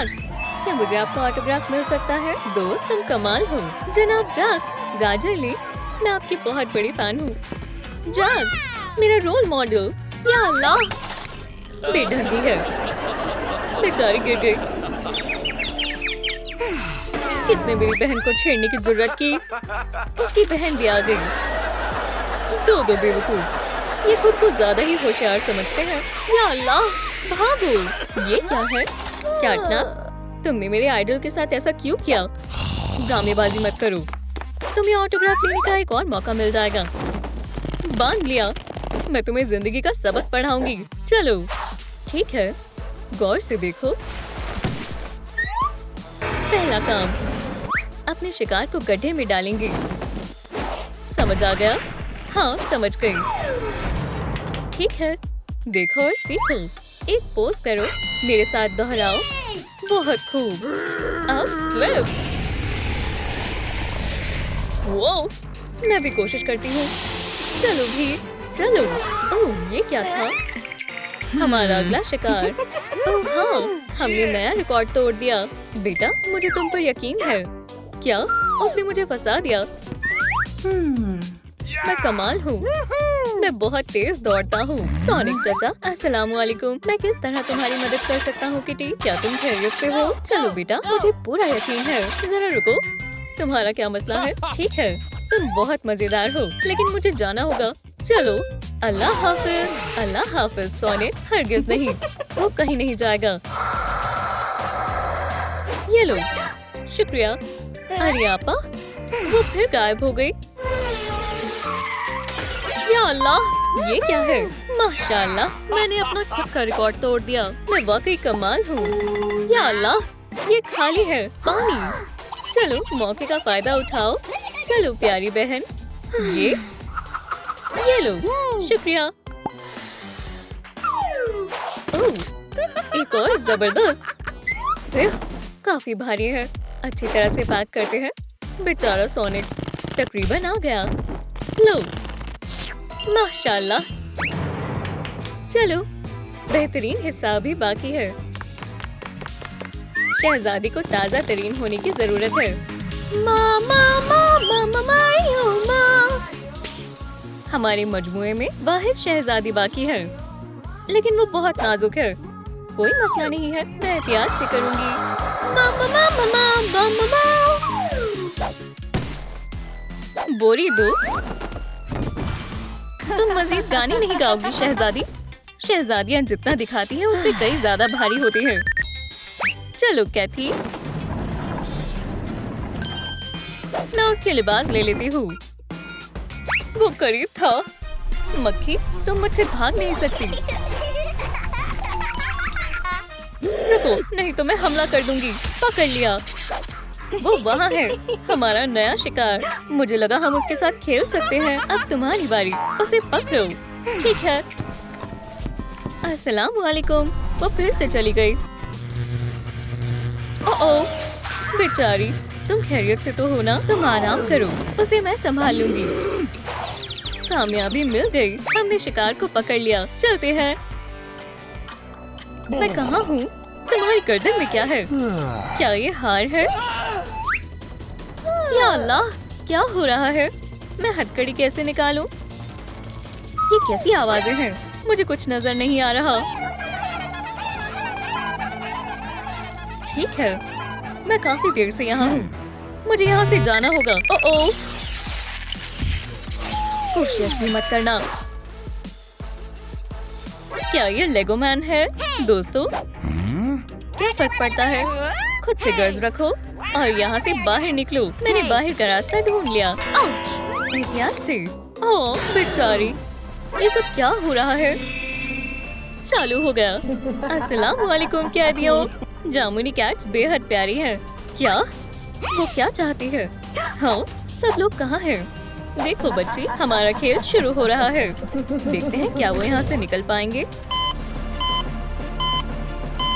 Jacques, क्या मुझे आपका ऑटोग्राफ मिल सकता है? दोस्त तुम कमाल हो। जनाब जैक, गाजर ले, मैं आपकी बहुत बड़ी फैन हूँ। जैक्स, मेरा रोल मॉडल। या अल्लाह, बेढंगी है, बेचारी गिर गई। किसने मेरी बहन को छेड़ने की जरूरत की? उसकी बहन भी आ गई। दो बेवकूफ, ये खुद को ज्यादा ही होशियार समझते हैं। या अल्लाह, भागो। ये क्या है? कैटनैप, तुमने मेरे आइडल के साथ ऐसा क्यों किया? ड्रामेबाजी मत करो, तुम्हें ऑटोग्राफ लेने का एक और मौका मिल जाएगा। बांध लिया, मैं तुम्हें जिंदगी का सबक पढ़ाऊंगी। चलो ठीक है, गौर से देखो। पहला काम, अपने शिकार को गड्ढे में डालेंगे। समझ आ गया? हाँ समझ गई। ठीक है, देखो और सीखो। एक पोज करो, मेरे साथ दोहराओ। बहुत खूब। अब स्लिप। वो, मैं भी कोशिश करती हूँ। चलो भी, चलो। ओह, ये क्या था? हमारा अगला शिकार। ओह हाँ, हमने नया रिकॉर्ड तोड़ दिया। बेटा, मुझे तुम पर यकीन है। क्या? उसने मुझे फंसा दिया। मैं कमाल हूँ। मैं बहुत तेज दौड़ता हूँ। सोनिक चाचा, अस्सलाम वालेकुम। मैं किस तरह तुम्हारी मदद कर सकता हूँ किटी? क्या तुम खैरियत से हो? चलो बेटा, मुझे पूरा यकीन है। जरा रुको, तुम्हारा क्या मसला है? ठीक है, तुम बहुत मजेदार हो, लेकिन मुझे जाना होगा। चलो, अल्लाह हाफिज। अल्लाह हाफिज सोनिक। हरगिज नहीं, वो कहीं नहीं जाएगा। ये लो, शुक्रिया। अरे आपा, वो फिर गायब हो गई। या अल्लाह, ये क्या है? माशाल्लाह, मैंने अपना खुद का रिकॉर्ड तोड़ दिया। मैं वाकई कमाल हूँ। या अल्लाह, ये खाली है पानी। चलो, मौके का फायदा उठाओ। चलो प्यारी बहन, ये लो, शुक्रिया। ओह, एक और जबरदस्त। काफी भारी है, अच्छी तरह से पैक करते हैं। बेचारा सोनिक तकरीबन आ गया। लो, माशाल्लाह। चलो, बेहतरीन हिस्सा अभी बाकी है। शहजादी को ताजा तरीन होने की जरूरत है। मामा, मामा, मामा, मामा। हमारे मजमुए में वाहिद शहजादी बाकी है, लेकिन वो बहुत नाजुक है। कोई मसला नहीं है, मैं एहतियात से करूंगी। मामा, मामा, मामा, मामा। बोरी दो। तुम मजीद गाने नहीं गाओगी शहजादी? शहजादियाँ जितना दिखाती हैं उससे कई ज्यादा भारी होती हैं। चलो कैथी, मैं उसके लिबास ले लेती हूँ। वो करीब था। मक्खी, तुम मुझसे भाग नहीं सकती। रुको, नहीं तो मैं हमला कर दूंगी। पकड़ लिया। वो वहाँ है, हमारा नया शिकार। मुझे लगा हम उसके साथ खेल सकते हैं। अब तुम्हारी बारी, उसे पकड़ो। ठीक है। अस्सलाम वालेकुम। वो फिर से चली गई। ओह, बेचारी, तुम खैरियत से तो हो ना? तुम आराम करो, उसे मैं संभाल लूंगी। कामयाबी मिल गई, हमने शिकार को पकड़ लिया। चलते हैं। मैं कहाँ हूँ? तुम्हारी गर्दन में क्या है? क्या ये हार है? या अल्लाह, क्या हो रहा है? मैं हथकड़ी कैसे निकालूं? ये कैसी आवाजें हैं? मुझे कुछ नजर नहीं आ रहा। ठीक है, मैं काफी देर से यहाँ हूँ। मुझे यहाँ से जाना होगा। ओह, कोशिश भी मत करना। क्या ये लेगो मैन है? दोस्तों, क्या फर्क पड़ता है? खुद से गर्ज रखो और यहाँ से बाहर निकलो। मैंने बाहर का रास्ता ढूंढ लिया। आउच! एहतियात से। ओह बेचारी, ये सब क्या हो रहा है? चालू हो गया। अस्सलाम वालेकुम कैदियों। जामुनी कैट्स बेहद प्यारी है। क्या? वो क्या चाहती है? हाँ, सब लोग कहाँ हैं? देखो बच्ची, हमारा खेल शुरू हो रहा है। देखते हैं क्या वो यहाँ से निकल पाएंगे।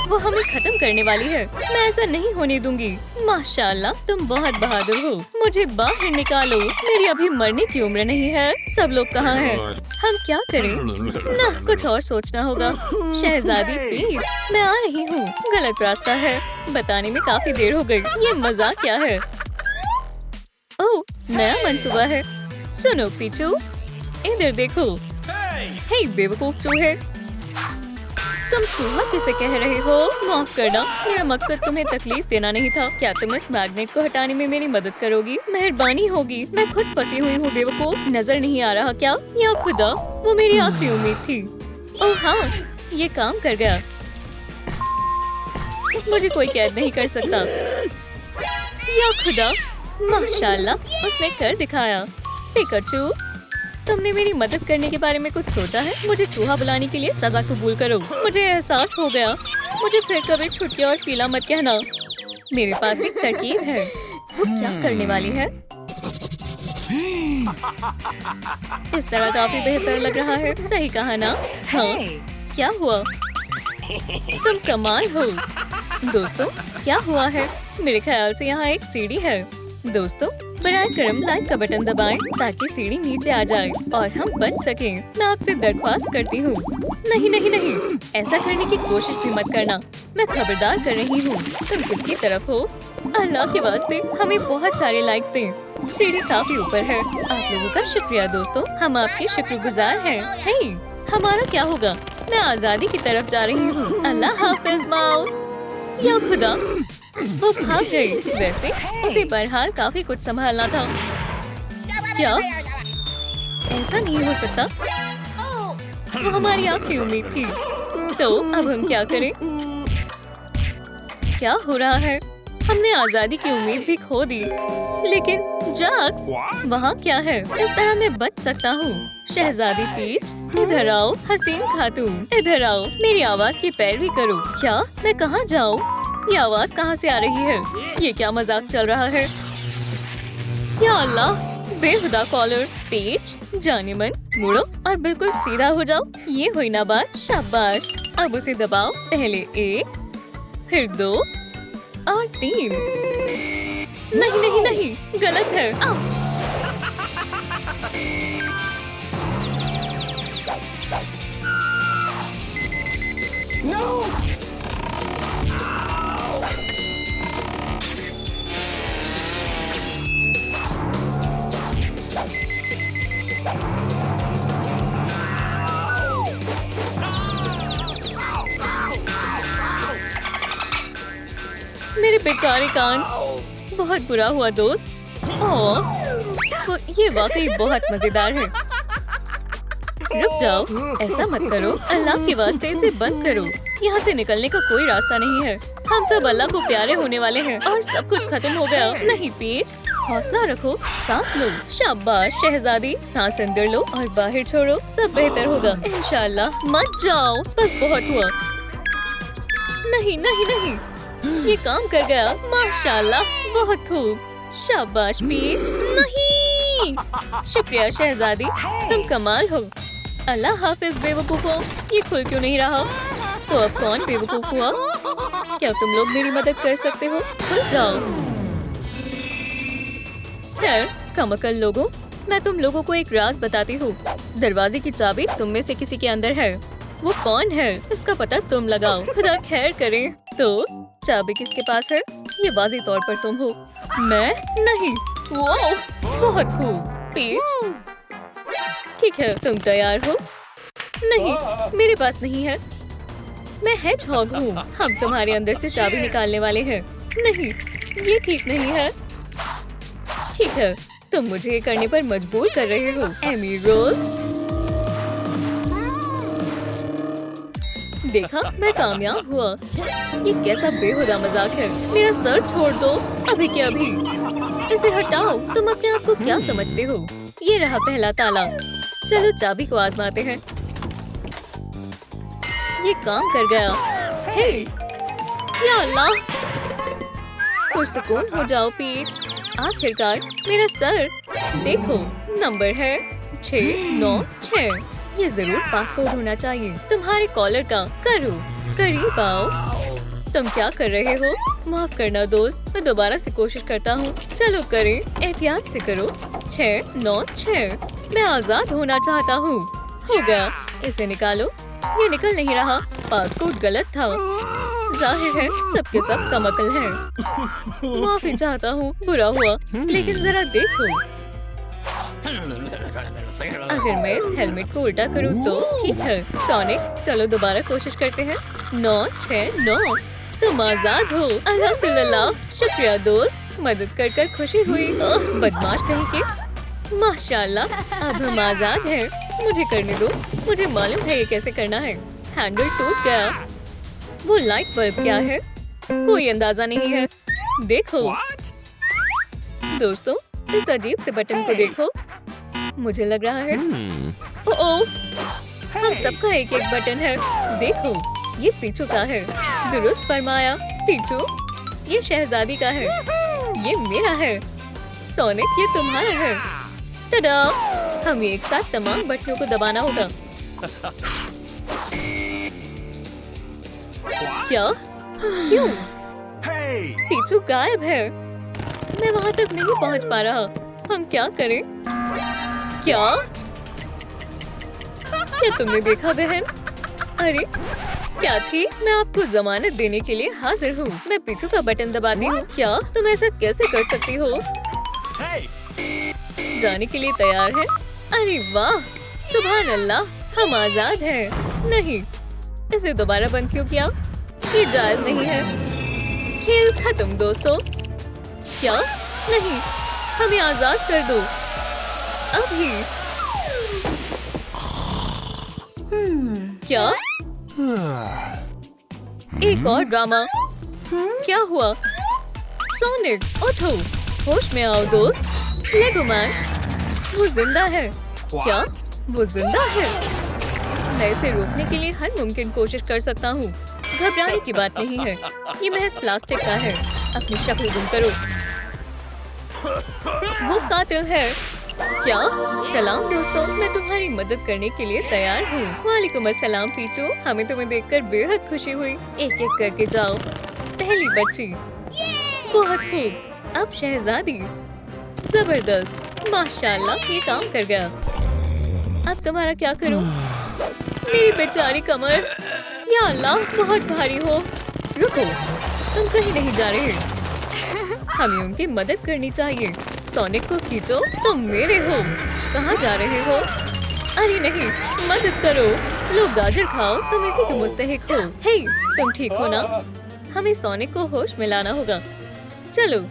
वो हमें खत्म करने वाली है। मैं ऐसा नहीं होने दूंगी। माशाल्लाह, तुम बहुत बहादुर हो। मुझे बाहर निकालो, मेरी अभी मरने की उम्र नहीं है। सब लोग कहाँ हैं? हम क्या करें? ना, कुछ और सोचना होगा। शहजादी पीच, मैं आ रही हूँ। गलत रास्ता है, बताने में काफी देर हो गई। ये मजाक क्या है? ओह, नया मंसूबा है। सुनो पीचू, इधर देखो। हे बेवकूफ चूहे, तुम चूहा किसे कह रहे हो? माफ करना, मेरा मकसद तुम्हें तकलीफ देना नहीं था। क्या तुम इस मैग्नेट को हटाने में मेरी मदद करोगी? मेहरबानी होगी। मैं खुद फंसी हुई हूँ बेवकूफ। नजर नहीं आ रहा क्या? या खुदा, वो मेरी आखिरी उम्मीद थी। ओह हाँ, ये काम कर गया। मुझे कोई कैद नहीं कर सकता। या खुदा, माशाल्लाह, उसने कर दिखाया। पिकाचू, तुमने मेरी मदद करने के बारे में कुछ सोचा है? मुझे चूहा बुलाने के लिए सजा कबूल करो। मुझे एहसास हो गया। मुझे फिर कभी छुट्टियाँ और पीला मत कहना। मेरे पास एक तरकीब है। वो क्या करने वाली है? इस तरह काफी बेहतर लग रहा है। सही कहा ना? हाँ, क्या हुआ? तुम कमाल हो। दोस्तों, क्या हुआ है? मेरे ख्याल से यहाँ एक सीढ़ी है। दोस्तों, बराए करम लाइक का बटन दबाएं ताकि सीढ़ी नीचे आ जाए और हम बच सकें। मैं आपसे दरख्वास्त करती हूँ। नहीं नहीं नहीं, ऐसा करने की कोशिश भी मत करना। मैं खबरदार कर रही हूँ। तुम किसकी तरफ हो? अल्लाह के वास्ते हमें बहुत सारे लाइक्स दें। सीढ़ी काफी ऊपर है। आप लोगों का शुक्रिया दोस्तों, हम आपके शुक्रगुजार हैं। हे, हमारा क्या होगा? मैं आजादी की तरफ जा रही हूँ। अल्लाह हाफिज माउस। या खुदा, वो भाग गई। वैसे उसे बहरहाल काफी कुछ संभालना था। क्या ऐसा नहीं हो सकता? वो हमारी आखिरी उम्मीद थी। तो अब हम क्या करें? क्या हो रहा है? हमने आजादी की उम्मीद भी खो दी। लेकिन जैक्स, वहाँ क्या है? इस तरह मैं बच सकता हूँ। शहजादी पीच, इधर आओ। हसीन खातून, इधर आओ। मेरी आवाज की पैरवी करो। क्या? मैं कहाँ जाऊँ? ये आवाज कहाँ से आ रही है? ये क्या मजाक चल रहा है? या अल्लाह, बेहुदा कॉलर। पीच, जाने मन, मुड़ो और बिल्कुल सीधा हो जाओ। ये हुई ना बात। शाबाश, अब उसे दबाओ। पहले 1, फिर 2 और 3। नहीं नहीं नहीं, गलत है। आउच। मेरे बेचारे कान। बहुत बुरा हुआ दोस्त। ओह, ये वाकई बहुत मजेदार है। रुक जाओ, ऐसा मत करो। अल्लाह के वास्ते इसे बंद करो। यहाँ से निकलने का कोई रास्ता नहीं है। हम सब अल्लाह को प्यारे होने वाले हैं और सब कुछ खत्म हो गया। नहीं पीठ, हौसला रखो, सांस लो। शाबाश शहजादी, सांस अंदर लो और बाहर छोड़ो। सब बेहतर होगा इंशाल्लाह। मत जाओ, बस बहुत हुआ। नहीं नहीं नहीं, ये काम कर गया। माशाल्लाह, बहुत खूब। शाबाश पीच। नहीं, शुक्रिया शहजादी, तुम कमाल हो। अल्लाह हाफिज बेवकूफों। ये खुल क्यों नहीं रहा? तो अब कौन बेवकूफ हुआ? क्या तुम लोग मेरी मदद कर सकते हो? खुल जाओ। खैर, कमअकल लोगों, मैं तुम लोगों को एक राज बताती हूँ। दरवाजे की चाबी तुम में से किसी के अंदर है। वो कौन है, इसका पता तुम लगाओ। खुदा खैर करे। तो चाबी किसके पास है? ये वाज़ी तौर पर तुम हो। मैं नहीं। वो बहुत खूब। पीच, ठीक है, तुम तैयार हो? नहीं, मेरे पास नहीं है। मैं हेजहॉग हूँ। हम तुम्हारे अंदर से चाबी निकालने वाले हैं। नहीं, ये ठीक नहीं है। ठीक है, तुम मुझे ये करने पर मजबूर कर रहे हो। एमी रोज, देखा, मैं कामयाब हुआ। ये कैसा बेहुदा मजाक है। मेरा सर छोड़ दो, अभी के अभी। इसे हटाओ। तुम अपने आप को क्या समझते हो? ये रहा पहला ताला। चलो चाबी को आजमाते हैं। ये काम कर गया। हे, या अल्लाह, पुरसुकून हो जाओ पीठ। आखिरकार मेरा सर। देखो, नंबर है 696। ये जरूर पासपोर्ट होना चाहिए। तुम्हारे कॉलर का। करो, करीब आओ। तुम क्या कर रहे हो? माफ करना दोस्त, मैं दोबारा से कोशिश करता हूँ। चलो करें, एहतियात से करो। 6, 9, 6। मैं आजाद होना चाहता हूँ। हो गया, इसे निकालो। ये निकल नहीं रहा, पासकोड गलत था। जाहिर है सबके सब कमकल हैं। माफी चाहता हूँ, बुरा हुआ, लेकिन जरा देखो, अगर मैं इस हेलमेट को उल्टा करूँ तो ठीक है। सोनिक, चलो दोबारा कोशिश करते हैं। 9, 6, 9। तुम आजाद हो। अल्हम्दुलिल्लाह, शुक्रिया दोस्त, मदद कर कर खुशी हुई। बदमाश कहीं के। माशाल्लाह, अब हम आजाद हैं। मुझे करने दो, मुझे मालूम है ये कैसे करना है। हैंडल टूट गया। वो लाइट बल्ब क्या है? कोई अंदाजा नहीं है। देखो दोस्तों, इस अजीब से बटन को देखो। मुझे लग रहा है ओह, हम सबका एक एक बटन है। देखो, ये पीछू का है। दुरुस्त फरमाया पीछू, ये शहजादी का है। ये मेरा है। सोनिक, ये तुम्हारा है। टडा! हमें एक साथ तमाम बटनों को दबाना होगा। क्या? क्यों? पीछू गायब है। मैं वहाँ तक नहीं पहुँच पा रहा। हम क्या करें? क्या तुमने देखा बहन? अरे क्या थी? मैं आपको जमानत देने के लिए हाजिर हूँ। मैं पीछू का बटन दबाती हूँ। क्या तुम ऐसा कैसे कर सकती हो? जाने के लिए तैयार है? अरे वाह, सुभान अल्लाह, हम आजाद हैं। नहीं, इसे दोबारा बंद क्यों किया? ये जायज नहीं है। खेल खत्म दोस्तों। क्या? नहीं, हमें आजाद कर दो अभी। क्या? एक और ड्रामा। क्या हुआ? सोनिक, उठो, होश में आओ दोस्त। लेगोमैन, वो जिंदा है। क्या? वो जिंदा है? मैं इसे रोकने के लिए हर मुमकिन कोशिश कर सकता हूँ। घबराने की बात नहीं है, ये महज प्लास्टिक का है। अपनी शक्ल गुम करो। वो कातिल है। क्या? सलाम दोस्तों, मैं तुम्हारी मदद करने के लिए तैयार हूँ। वालेकुम अस्सलाम पीछू, हमें तुम्हें देखकर बेहद खुशी हुई। एक एक करके जाओ। पहली बच्ची, बहुत खूब। अब शहजादी, जबरदस्त, माशाल्लाह, ये काम कर गया। अब तुम्हारा क्या करूँ? मेरी बेचारी कमर, या अल्लाह, बहुत भारी हो। रुको, तुम कहीं नहीं जा रहे। हमें उनकी मदद करनी चाहिए। सोनिक को खींचो, तुम मेरे हो। कहाँ जा रहे हो? अरे नहीं, मदद करो। लो गाजर खाओ, तुम इसी के मुस्तहिक हो। हे, तुम ठीक हो ना? हमें सोनिक को होश में लाना होगा। चलो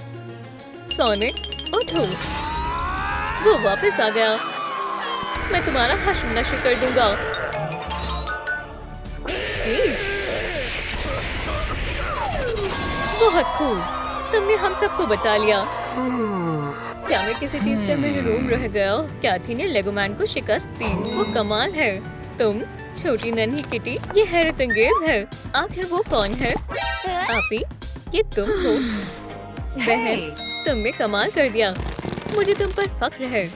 सोनिक, उठो। वो वापस आ गया। मैं तुम्हारा हश्र नश्र कर दूंगा। बहुत खूब, तुमने हम सबको बचा लिया। क्या मैं किसी चीज से महरूम रह गया? कैथी ने लेगोमैन को शिकस्त दी। वो कमाल है। तुम छोटी नन्ही किटी, ये हैरत अंगेज है। आखिर वो कौन है? आपी, ये तुम हो। बहन, तुमने कमाल कर दिया। मुझे तुम पर फख्र है।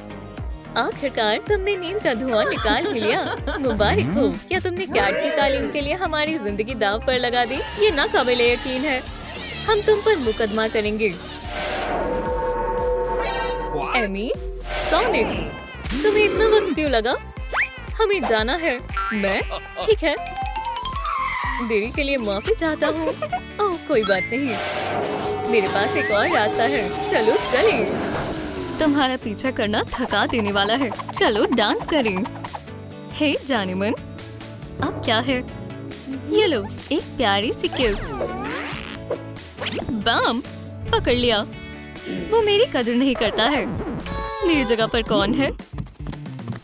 आखिरकार तुमने नींद का धुआं निकाल ही लिया। मुबारक हो। क्या तुमने कैट की तालीम के लिए हमारी जिंदगी दांव पर लगा दी? ये नाकाबिले यकीन है। हम तुम पर मुकदमा करेंगे। एमी, सोनिक, तुम्हें इतना वक्त क्यों लगा? हमें जाना है। मैं? ठीक है, देरी के लिए माफी चाहता हूँ। ओह, कोई बात नहीं, मेरे पास एक और रास्ता है। चलो चलें। तुम्हारा पीछा करना थका देने वाला है। चलो डांस करें। हे जानेमन, अब क्या है? ये लो, एक प्यारी सी किस। बम, पकड़ लिया। वो मेरी कदर नहीं करता है। मेरी जगह पर कौन है?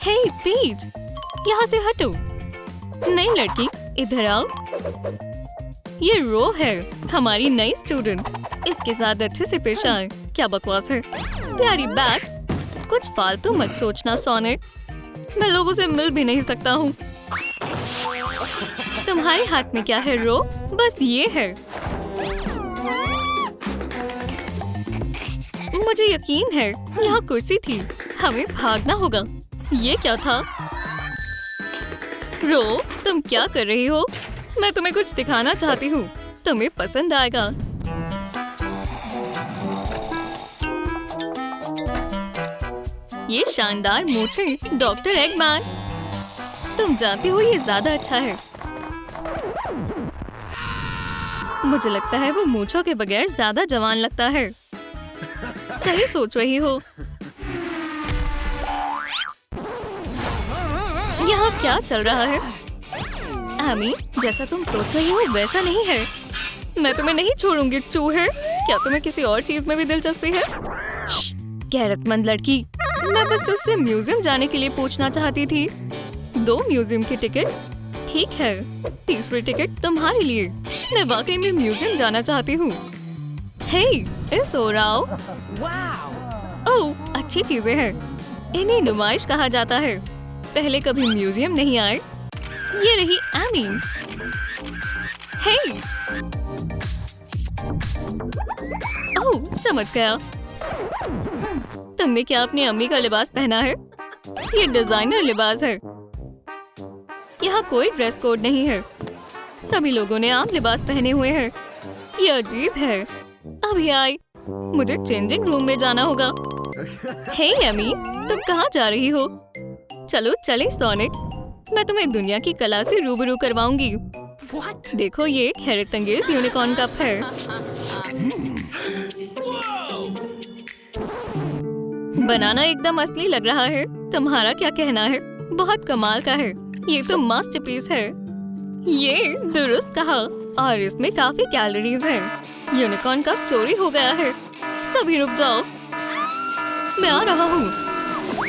हे पीच, यहाँ से हटो। नई लड़की, इधर आओ। ये रो है, हमारी नई स्टूडेंट। इसके साथ अच्छे से पेश आए। क्या बकवास है? प्यारी बैग, कुछ फालतू मत सोचना सोनिक। मैं लोगों से मिल भी नहीं सकता हूँ। तुम्हारे हाथ में क्या है रो? बस ये है। मुझे यकीन है यहाँ कुर्सी थी। हमें भागना होगा। ये क्या था? रो, तुम क्या कर रही हो? मैं तुम्हें कुछ दिखाना चाहती हूँ। तुम्हें पसंद आएगा। ये शानदार मूंछें डॉक्टर एगमैन। तुम जानते हो ये ज्यादा अच्छा है। मुझे लगता है वो मूंछों के बगैर ज्यादा जवान लगता है। सही सोच रही हो। यहाँ क्या चल रहा है? एमी, जैसा तुम सोच रही हो वैसा नहीं है। मैं तुम्हें नहीं छोड़ूंगी चूहे। क्या तुम्हें किसी और चीज में भी दिलचस्पी है? गैरतमंद लड़की। मैं बस उससे म्यूजियम जाने के लिए पूछना चाहती थी। 2 म्यूजियम की टिकट्स। ठीक है, तीसरी टिकट तुम्हारे लिए। मैं वाकई में म्यूजियम जाना चाहती हूँ। हे, इस ओर आओ। ओह, अच्छी चीजें हैं। इन्हें नुमाइश कहा जाता है। पहले कभी म्यूजियम नहीं आए। ये रही एमी। हे, ओह, समझ गया। तुमने क्या अपनी अम्मी का लिबास पहना है? ये डिजाइनर लिबास है। यहाँ कोई ड्रेस कोड नहीं है। सभी लोगों ने आम लिबास पहने हुए हैं। ये अजीब है। अभी आई। मुझे चेंजिंग रूम में जाना होगा। हे एमी, तुम कहाँ जा रही हो? चलो चले सोनिक। मैं तुम्हें दुनिया की कला से रूबरू करवाऊंगी। देखो, ये एक हैरतअंगेज यूनिकॉर्न कप है। बनाना एकदम असली लग रहा है। तुम्हारा क्या कहना है? बहुत कमाल का है। ये तो मास्टरपीस है। ये दुरुस्त कहा। और इसमें काफी कैलोरीज है। यूनिकॉर्न कप चोरी हो गया है। सभी रुक जाओ। मैं आ रहा हूँ।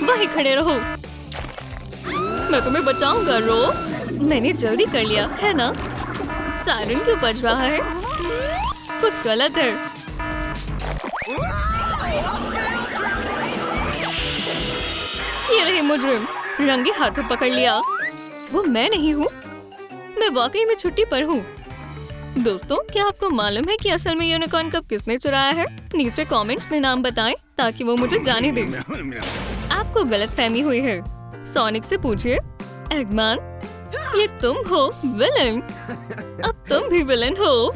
वहीं खड़े रहो। मैं तुम्हें बचाऊंगा रो। मैंने जल्दी कर लिया है ना? सायरन क्यों बज रहा है? कुछ गलत है। ये रहे मुजरिम। रंगे हाथों पकड़ लिया। वो मैं नहीं हूँ। मैं वाकई में छुट्टी पर हूँ। दोस्तों, क्या आपको मालूम है कि असल में यूनिकॉर्न कप किसने चुराया है? नीचे कमेंट्स में नाम बताएं ताकि वो मुझे जाने दे। आपको गलतफहमी हुई है। सोनिक से पूछिए। एगमैन, ये तुम हो विलन। अब तुम भी विलन हो।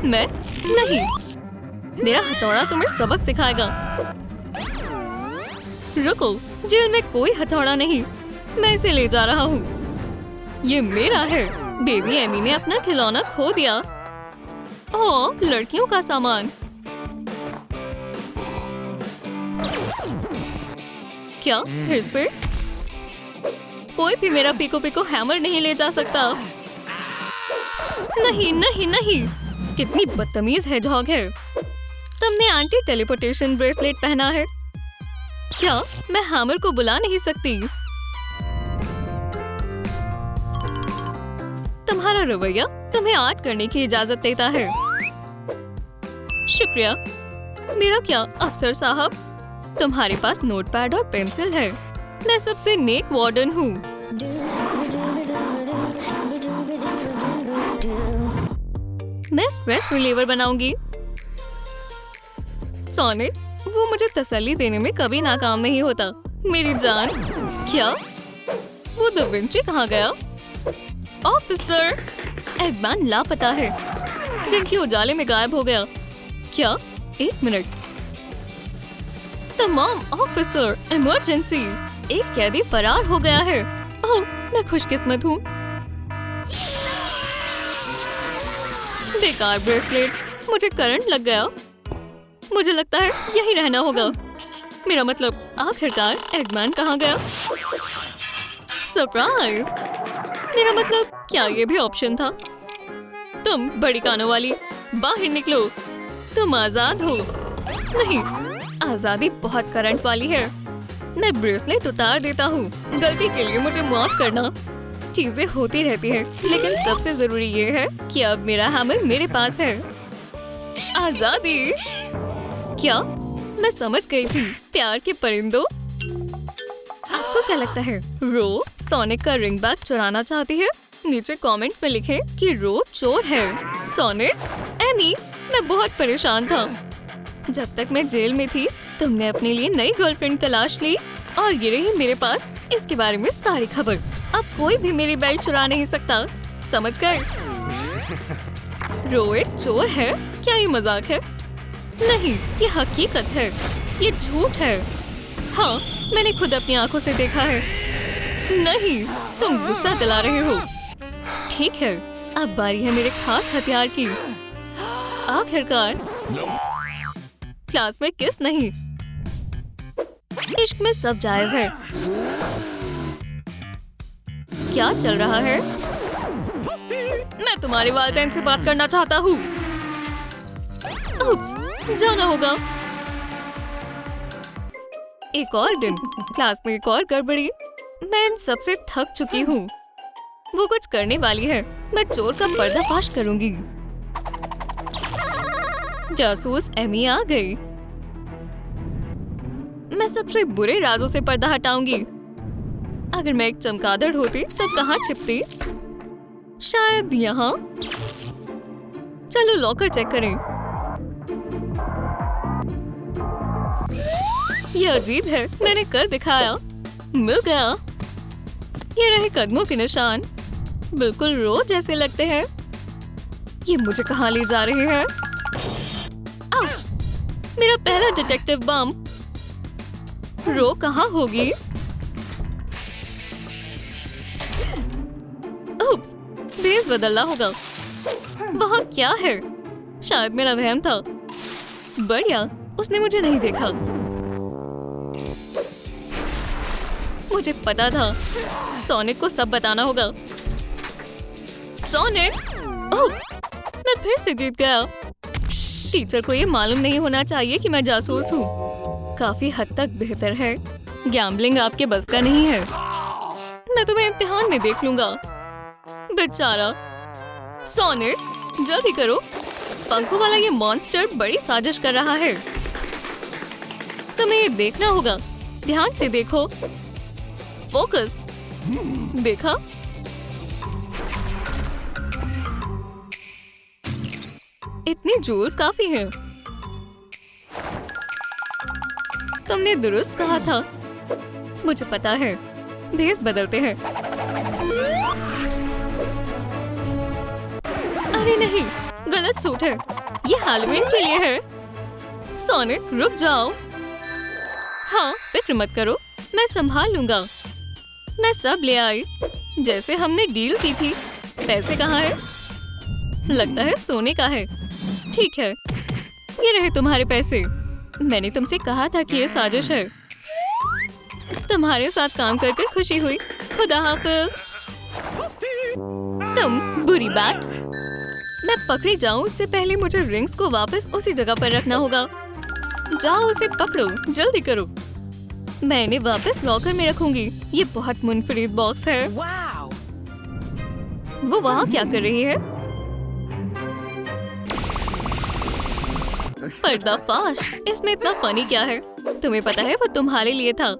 मैं नहीं। मेरा हथौड़ा तुम्हें सबक सिखाएगा। रुको, जेल में कोई हथौड़ा नहीं। मैं इसे ले जा रहा हूँ। ये मेरा है। बेबी एमी ने अपना खिलौना खो दिया। ओह, लड़कियों का सामान। क्या फिर से? कोई भी मेरा पिको पिको हैमर नहीं ले जा सकता। नहीं नहीं नहीं। कितनी बदतमीज हेजहॉग है। तुमने एंटी टेलीपोर्टेशन ब्रेसलेट पहना है। क्या मैं हैमर को बुला नहीं सकती? तुम्हारा रवैया तुम्हें आर्ट करने की इजाजत देता है। शुक्रिया। मेरा क्या अफसर साहब, तुम्हारे पास नोटपैड और पेंसिल है। मैं सबसे नेक वार्डन हूँ। मैं स्ट्रेस रिलीवर बनाऊंगी। सोनिक, वो मुझे तसल्ली देने में कभी नाकाम नहीं होता। मेरी जान। क्या वो दा विंची कहाँ गया? ऑफिसर, एगमैन लापता है। दिन के उजाले में गायब हो गया। क्या? 1 मिनट। तमाम ऑफिसर, इमरजेंसी। एक कैदी फरार हो गया है। ओह, मैं खुशकिस्मत हूँ। बेकार ब्रेसलेट। मुझे करंट लग गया। मुझे लगता है यही रहना होगा। मेरा मतलब आखिरकार एगमैन कहाँ गया? सरप्राइज। मेरा मतलब क्या ये भी ऑप्शन था? तुम बड़ी कानों वाली, बाहर निकलो। तुम आजाद हो। नहीं, आजादी बहुत करंट वाली है। मैं ब्रेसलेट उतार देता हूँ। गलती के लिए मुझे माफ करना। चीजें होती रहती हैं, लेकिन सबसे जरूरी ये है कि अब मेरा हैमर मेरे पास है। आजादी। क्या? मैं समझ गई थी। प्यार के परिंदों। आपको क्या लगता है रो सोनिक का रिंग बैग चुराना चाहती है? नीचे कमेंट में लिखें कि रो चोर है। सोनिक, एमी, मैं बहुत परेशान था। जब तक मैं जेल में थी, तुमने अपने लिए नई गर्लफ्रेंड तलाश ली और ये रही मेरे पास इसके बारे में सारी खबर। अब कोई भी मेरी बेल्ट चुरा नहीं सकता। समझ गए? रो एक चोर है? क्या ये मजाक है? नहीं, ये हकीकत है। ये झूठ है। हाँ, मैंने खुद अपनी आंखों से देखा है। नहीं, तुम गुस्सा दिला रहे हो। ठीक है, अब बारी है मेरे खास हथियार की। आखिरकार क्लास में किस नहीं। इश्क में सब जायज है। क्या चल रहा है? मैं तुम्हारे वालिदैन से बात करना चाहता हूँ। जाना होगा। एक और दिन, क्लास में एक और गड़बड़ी। मैं इन सबसे थक चुकी हूँ। वो कुछ करने वाली है। मैं चोर का पर्दाफाश करूंगी। जासूस एमी आ गई। मैं सबसे बुरे राजों से पर्दा हटाऊंगी। अगर मैं एक चमगादड़ होती तो कहाँ छिपती? शायद यहाँ। चलो लॉकर चेक करें। ये अजीब है। मैंने कर दिखाया। मिल गया। ये रहे कदमों के निशान। बिल्कुल रो जैसे लगते हैं। ये मुझे कहाँ ले जा रहे हैं? आउच! मेरा पहला डिटेक्टिव बम। रो कहाँ होगी? उप्स, बेस बदलना होगा। वहाँ क्या है? शायद मेरा वहम था। बढ़िया, उसने मुझे नहीं देखा। मुझे पता था। सोनिक को सब बताना होगा। सोनिक! उप्स, मैं फिर से जीत गया। टीचर को ये मालूम नहीं होना चाहिए कि मैं जासूस हूँ। काफी हद तक बेहतर है। गैम्बलिंग आपके बस का नहीं है। मैं तुम्हें इम्तिहान में देख लूंगा। बेचारा सोनिक, जल्दी करो। पंखों वाला ये मॉन्स्टर बड़ी साजिश कर रहा है। तुम्हें ये देखना होगा। ध्यान से देखो। फोकस। देखा? इतनी जूल्स काफी है। तुमने दुरुस्त कहा था। मुझे पता है। भेस बदलते हैं। अरे नहीं, गलत सूट है। ये हैलोवीन के लिए है। सोनिक, रुक जाओ। हाँ, फिक्र मत करो। मैं संभाल लूंगा। मैं सब ले आई, जैसे हमने डील की थी। पैसे कहाँ है? लगता है सोने का है। ठीक है, ये रहे तुम्हारे पैसे। मैंने तुमसे कहा था कि ये साजिश है। तुम्हारे साथ काम करके खुशी हुई। खुदा हाफिज। तुम बुरी बात। मैं पकड़ी जाऊं उससे पहले मुझे रिंग्स को वापस उसी जगह पर रखना होगा। जाओ, उसे पकड़ो। जल्दी करो। मैं इन्हें वापस लॉकर में रखूंगी। ये बहुत मुनफरिद बॉक्स है। वो वहाँ क्या कर रही है? पर्दाफाश। इसमें इतना फनी क्या है? तुम्हें पता है वो तुम्हारे लिए था।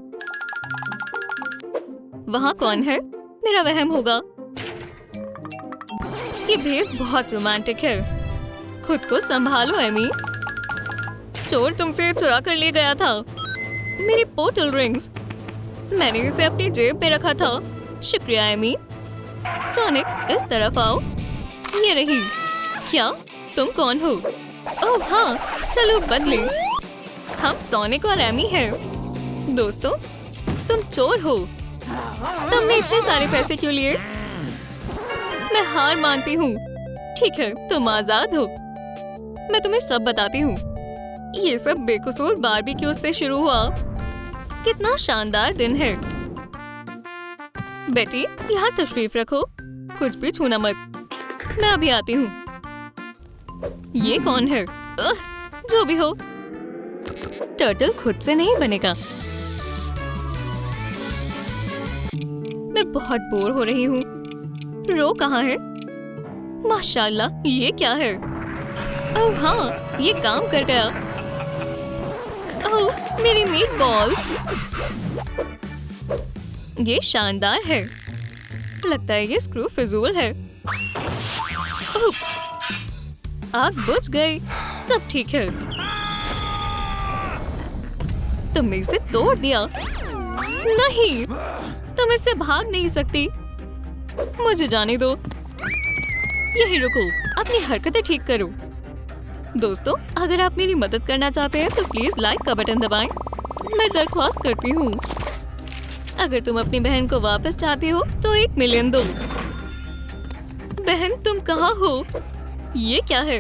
वहाँ कौन है? मेरा वहम होगा। ये भेस बहुत रोमांटिक है। खुद को संभालो एमी। चोर तुमसे चुरा कर ले गया था। मेरी पोर्टल रिंग्स। मैंने इसे अपनी जेब में रखा था। शुक्रिया एमी। सोनिक, इस तरफ आओ। ये रही। क्या? तुम कौन हो? ओह हाँ, चलो बदले। हम सोनिक और एमी हैं। दोस्तों, तुम चोर हो। तुमने इतने सारे पैसे क्यों लिए? मैं हार मानती हूँ। ठीक है, तुम आजाद हो। मैं तुम्हें सब बताती हूँ। ये सब बेकसूर बारबेक्यू से शुरू हुआ। कितना शानदार दिन है। बेटी, यहाँ तशरीफ रखो। कुछ भी छूना मत। मैं अभी आती हूँ। ये कौन है? जो भी हो, टर्टल खुद से नहीं बनेगा। मैं बहुत बोर हो रही हूँ। रो कहाँ है? माशाल्लाह, ये क्या है? ओह हाँ, ये काम कर गया। ओह, मेरी मीट बॉल्स। ये शानदार है। लगता है ये स्क्रू फिजूल है। उप्स, आग बुझ गई। सब ठीक है। तुमने इसे तोड़ दिया। नहीं, तुम इससे भाग नहीं सकती। मुझे जाने दो। यही रुको, अपनी हरकतें ठीक करो। दोस्तों, अगर आप मेरी मदद करना चाहते हैं तो प्लीज लाइक का बटन दबाएं। मैं दरख्वास्त करती हूँ। अगर तुम अपनी बहन को वापस चाहती हो तो 1 मिलियन दो। बहन, तुम कहाँ हो? ये क्या है?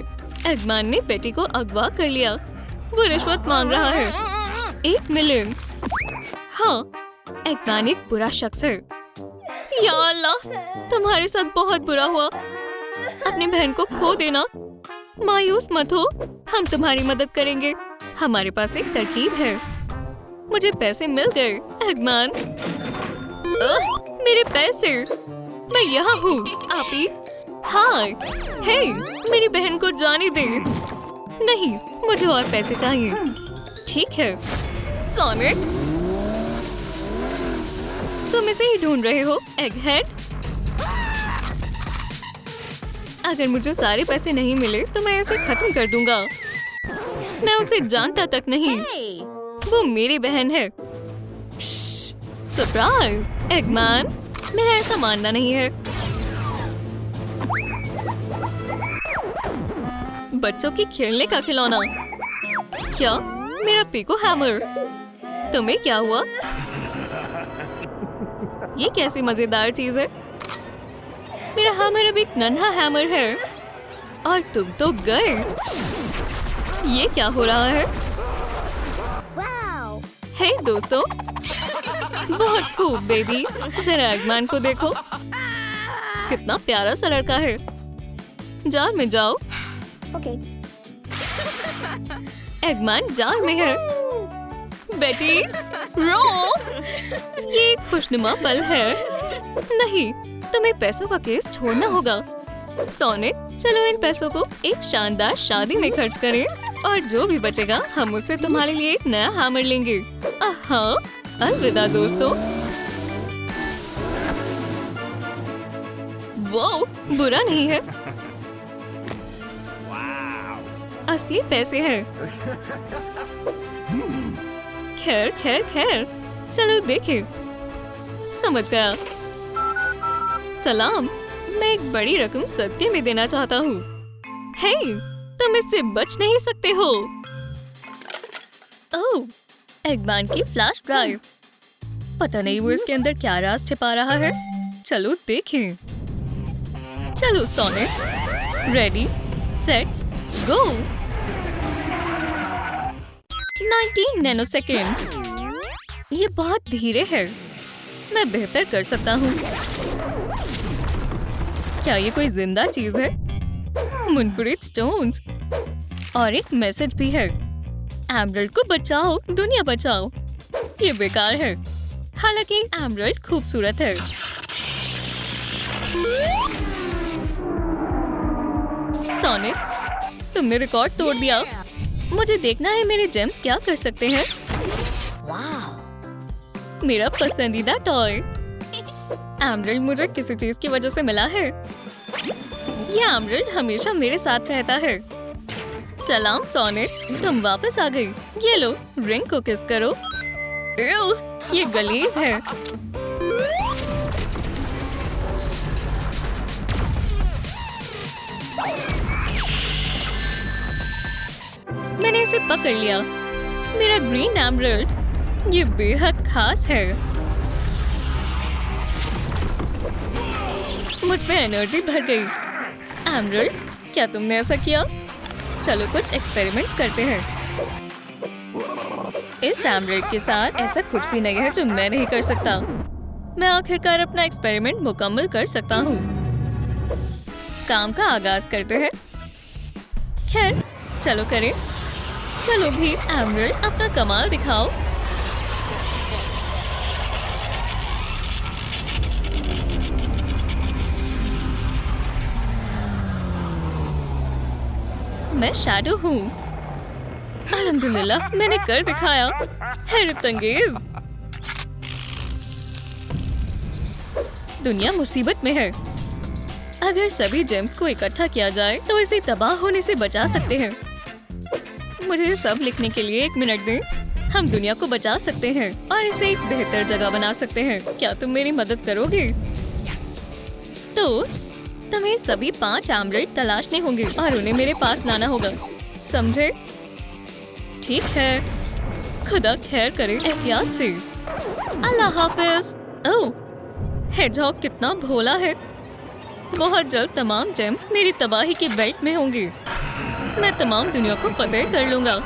एगमैन ने बेटी को अगवा कर लिया। वो रिश्वत मांग रहा है। 1 मिलियन। हाँ, एगमैन एक बुरा शख्स है। या अल्लाह, तुम्हारे साथ बहुत बुरा हुआ। अपनी बहन को खो देना। मायूस मत हो, हम तुम्हारी मदद करेंगे। हमारे पास एक तरकीब है। मुझे पैसे मिल गए। एगमैन, मेरे पैसे। मैं यहाँ हूँ। आपी, हाय, हे, मेरी बहन को जाने दे। नहीं, मुझे और पैसे चाहिए। ठीक है। सोनिक, तुम इसे ही ढूंढ रहे हो, एगहेड? अगर मुझे सारे पैसे नहीं मिले तो मैं इसे खत्म कर दूंगा। मैं उसे जानता तक नहीं। वो मेरी बहन है। सरप्राइज, एगमैन। मेरा ऐसा मानना नहीं है। बच्चों की खेलने का खिलौना। क्या? मेरा पिको हैमर। तुम्हें क्या हुआ? ये कैसी मजेदार चीज है। मेरा हैमर अब एक नन्हा हैमर है और तुम तो गए। ये क्या हो रहा है? हे दोस्तों, बहुत खूब बेबी। जरा एगमैन को देखो, कितना प्यारा सा लड़का है। जार में जाओ। एगमैन जार में है। बेटी, रो। ये एक खुशनुमा पल है। नहीं, तुम्हें पैसों का केस छोड़ना होगा। सोनिक, चलो इन पैसों को एक शानदार शादी में खर्च करें और जो भी बचेगा हम उससे तुम्हारे लिए एक नया हैमर लेंगे। हाँ, अलविदा दोस्तों। वो बुरा नहीं है। असली पैसे हैं। खैर खैर खैर, चलो देखें। समझ गया। सलाम, मैं एक बड़ी रकम सदके में देना चाहता हूँ। हे, तुम इससे बच नहीं सकते हो। ओह, एगमैन की फ्लैश ड्राइव। पता नहीं वो इसके अंदर क्या राज छिपा रहा है। चलो देखें। चलो सोनिक, रेडी, सेट, गो। 19 नैनोसेकंड। ये बहुत धीरे है। मैं बेहतर कर सकता हूँ। क्या ये कोई जिंदा चीज है? मुनफरिद स्टोन्स और एक मैसेज भी है। एमरल्ड को बचाओ, दुनिया बचाओ। ये बेकार है, हालांकि एमरल्ड खूबसूरत है। सोनिक, तुमने रिकॉर्ड तोड़ दिया। मुझे देखना है मेरे जेम्स क्या कर सकते हैं। मेरा पसंदीदा टॉय। एमरल्ड मुझे किसी चीज की वजह से मिला है। ये एमरल्ड हमेशा मेरे साथ रहता है। सलाम सोनिक, तुम वापस आ गई। ये लो, रिंग को किस करो। ये गलीज है। मैंने इसे पकड़ लिया। मेरा ग्रीन एमरल्ड। ये बेहद खास है। मुझ में एनर्जी भर गई। एमरल्ड, क्या तुमने ऐसा किया? चलो कुछ एक्सपेरिमेंट्स करते हैं। इस एमरल्ड के साथ ऐसा कुछ भी नहीं है जो मैं नहीं कर सकता। मैं आखिरकार अपना एक्सपेरिमेंट मुकम्मल कर सकता हूँ। काम का आगाज करते हैं। खैर, चलो करें। चलो भी एमरल्ड, अपना कमाल दिखाओ। मैं शैडो हूँ। अल्हम्दुलिल्लाह, मैंने कर दिखाया। हैरत अंगेज। दुनिया मुसीबत में है। अगर सभी जेम्स को इकट्ठा किया जाए तो इसे तबाह होने से बचा सकते हैं। मुझे सब लिखने के लिए 1 मिनट दें। हम दुनिया को बचा सकते हैं और इसे एक बेहतर जगह बना सकते हैं। क्या तुम मेरी मदद करोगे? तो तुम्हें सभी 5 आमलेट तलाशने होंगे और उन्हें मेरे पास लाना होगा, समझे? ठीक है, खुदा खैर करे, एहतियात से। अल्लाह हाफिज। ओह, हेडजहॉग कितना भोला है। बहुत जल्द तमाम जेम्स मेरी तबाही की बेल्ट में होंगे। मैं तमाम दुनिया को फतेह कर लूंगा।